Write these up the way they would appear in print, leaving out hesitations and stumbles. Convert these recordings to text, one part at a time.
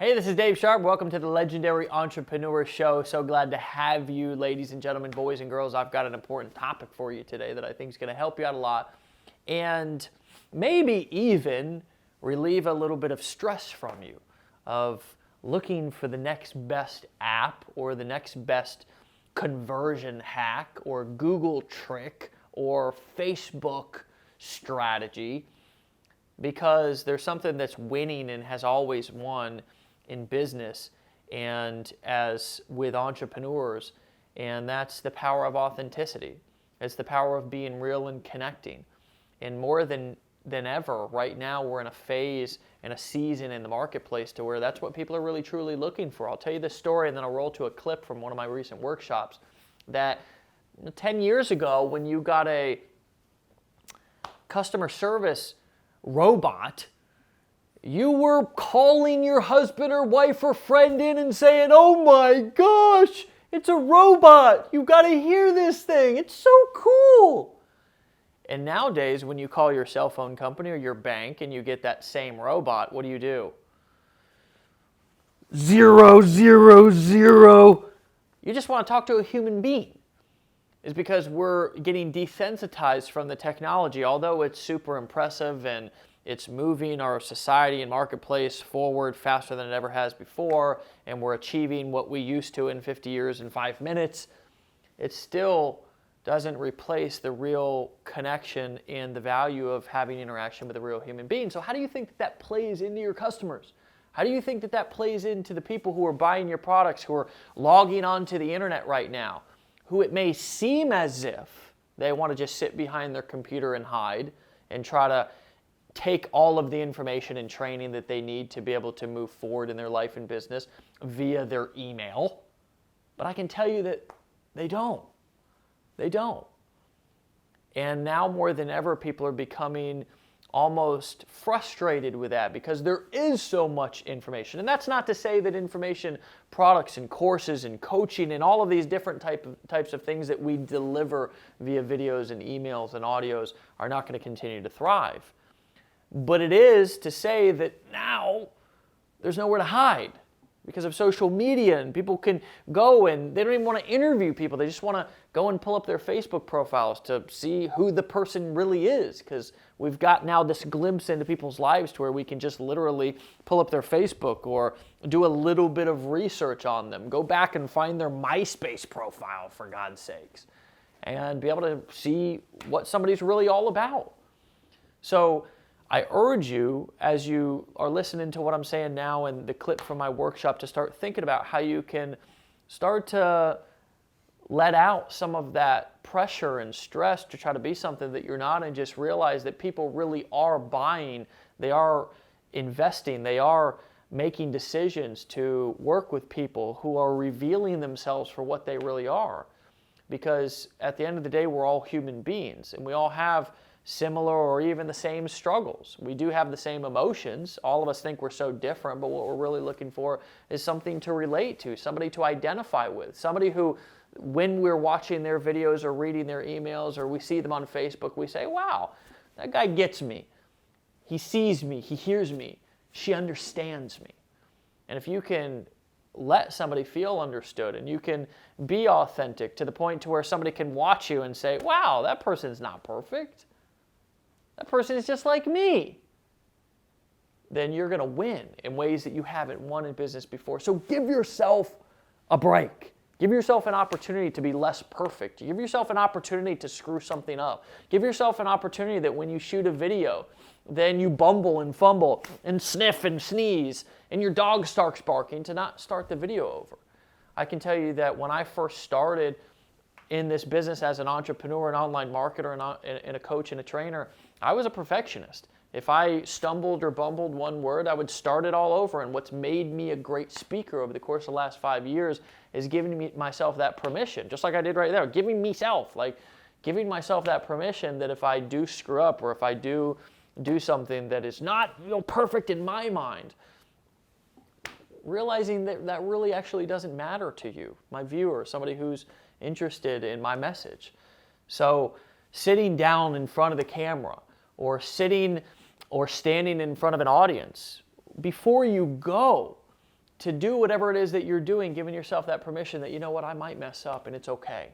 Hey, this is Dave Sharpe. Welcome to the Legendary Entrepreneur Show. So glad to have you, ladies and gentlemen, boys and girls. I've got an important topic for you today that I think is going to help you out a lot and maybe even relieve a little bit of stress from you of looking for the next best app or the next best conversion hack or Google trick or Facebook strategy, because there's something that's winning and has always won in business and as with entrepreneurs, and that's the power of authenticity. It's the power of being real and connecting. And more than ever, right now we're in a phase and a season in the marketplace to where that's what people are really truly looking for. I'll tell you this story and then I'll roll to a clip from one of my recent workshops that 10 years ago, when you got a customer service robot, you were calling your husband or wife or friend in and saying, "Oh my gosh, it's a robot. You got to hear this thing. It's so cool." And nowadays, when you call your cell phone company or your bank and you get that same robot, what do? 0, 0, 0. You just want to talk to a human being. It's because we're getting desensitized from the technology, although it's super impressive and it's moving our society and marketplace forward faster than it ever has before, and we're achieving what we used to in 50 years in 5 minutes. It still doesn't replace the real connection and the value of having interaction with a real human being. So how do you think that plays into your customers? How do you think that plays into the people who are buying your products, who are logging onto the internet right now, who it may seem as if they want to just sit behind their computer and hide and try to take all of the information and training that they need to be able to move forward in their life and business via their email? But I can tell you that they don't. They don't. And now more than ever, people are becoming almost frustrated with that because there is so much information. And that's not to say that information products and courses and coaching and all of these different types of things that we deliver via videos and emails and audios are not going to continue to thrive. But it is to say that now there's nowhere to hide because of social media, and people can go and they don't even want to interview people. They just want to go and pull up their Facebook profiles to see who the person really is, because we've got now this glimpse into people's lives to where we can just literally pull up their Facebook or do a little bit of research on them, go back and find their MySpace profile, for God's sakes, and be able to see what somebody's really all about. So I urge you, as you are listening to what I'm saying now and the clip from my workshop, to start thinking about how you can start to let out some of that pressure and stress to try to be something that you're not, and just realize that people really are buying, they are investing, they are making decisions to work with people who are revealing themselves for what they really are. Because at the end of the day, we're all human beings and we all have similar or even the same struggles. We do have the same emotions. All of us think we're so different, but what we're really looking for is something to relate to, somebody to identify with, somebody who, when we're watching their videos or reading their emails or we see them on Facebook, we say, "Wow, that guy gets me. He sees me, he hears me, she understands me." And if you can let somebody feel understood and you can be authentic to the point to where somebody can watch you and say, "Wow, that person's not perfect. That person is just like me," then you're going to win in ways that you haven't won in business before. So give yourself a break. Give yourself an opportunity to be less perfect. Give yourself an opportunity to screw something up. Give yourself an opportunity that when you shoot a video, then you bumble and fumble and sniff and sneeze and your dog starts barking, to not start the video over. I can tell you that when I first started in this business as an entrepreneur, an online marketer, and a coach and a trainer, I was a perfectionist. If I stumbled or bumbled one word, I would start it all over. And what's made me a great speaker over the course of the last 5 years is giving myself that permission, just like I did right there, giving myself that permission that if I do screw up or if I do something that is not perfect in my mind, realizing that really actually doesn't matter to you, my viewer, somebody who's interested in my message. So sitting down in front of the camera or sitting or standing in front of an audience, before you go, to do whatever it is that you're doing, giving yourself that permission that, you know what, I might mess up and it's okay.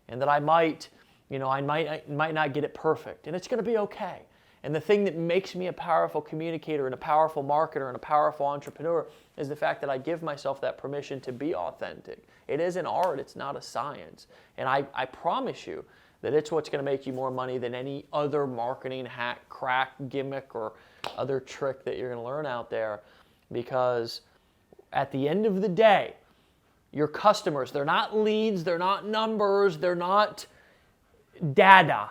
And that I might not get it perfect and it's going to be okay. And the thing that makes me a powerful communicator and a powerful marketer and a powerful entrepreneur is the fact that I give myself that permission to be authentic. It is an art, it's not a science. And I promise you that it's what's going to make you more money than any other marketing hack, crack, gimmick, or other trick that you're going to learn out there. Because at the end of the day, your customers, they're not leads, they're not numbers, they're not data.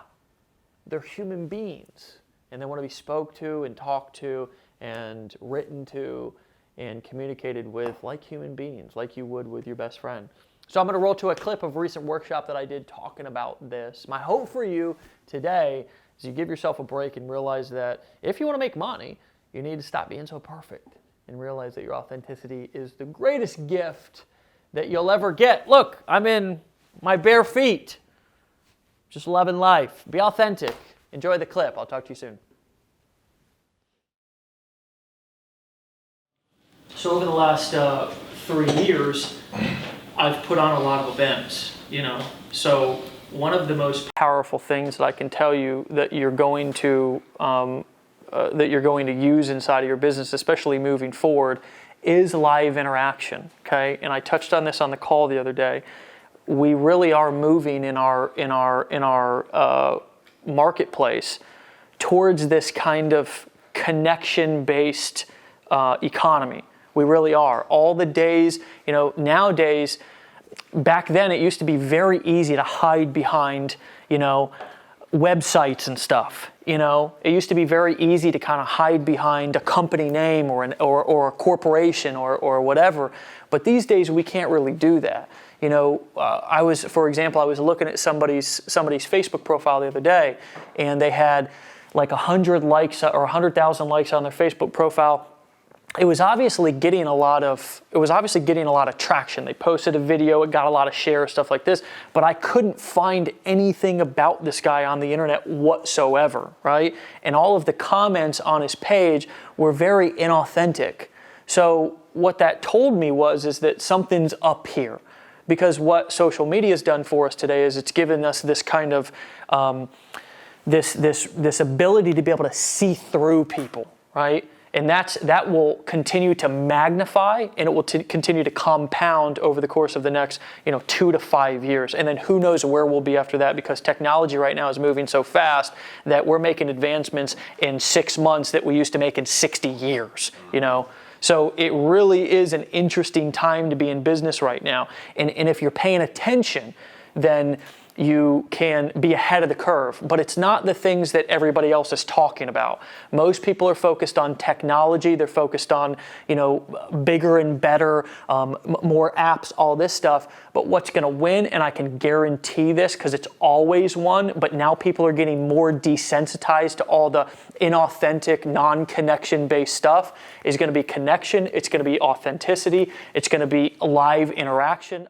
They're human beings. And they want to be spoke to and talked to and written to and communicated with like human beings, like you would with your best friend. So I'm going to roll to a clip of a recent workshop that I did talking about this. My hope for you today is you give yourself a break and realize that if you want to make money, you need to stop being so perfect and realize that your authenticity is the greatest gift that you'll ever get. Look, I'm in my bare feet, just loving life. Be authentic. Enjoy the clip. I'll talk to you soon. So over the last 3 years, I've put on a lot of events, So one of the most powerful things that I can tell you that you're going to use inside of your business, especially moving forward, is live interaction. Okay, and I touched on this on the call the other day. We really are moving in our marketplace towards this kind of connection-based economy. We really are. All the days, nowadays, back then it used to be very easy to hide behind, websites and stuff. It used to be very easy to kind of hide behind a company name or a corporation or whatever. But these days we can't really do that. I was looking at somebody's Facebook profile the other day, and they had like 100 likes or 100,000 likes on their Facebook profile. It was obviously getting a lot of traction. They posted a video, it got a lot of shares, stuff like this, but I couldn't find anything about this guy on the internet whatsoever, right? And all of the comments on his page were very inauthentic. So what that told me is that something's up here. Because what social media has done for us today is it's given us this kind of this ability to be able to see through people, right? And that will continue to magnify, and it will continue to compound over the course of the next 2 to 5 years. And then who knows where we'll be after that, because technology right now is moving so fast that we're making advancements in 6 months that we used to make in 60 years. So it really is an interesting time to be in business right now. And if you're paying attention, then you can be ahead of the curve. But it's not the things that everybody else is talking about. Most people are focused on technology. They're focused on, bigger and better, more apps, all this stuff. But what's going to win, and I can guarantee this because it's always won, but now people are getting more desensitized to all the inauthentic, non-connection based stuff, is going to be connection. It's going to be authenticity. It's going to be live interaction.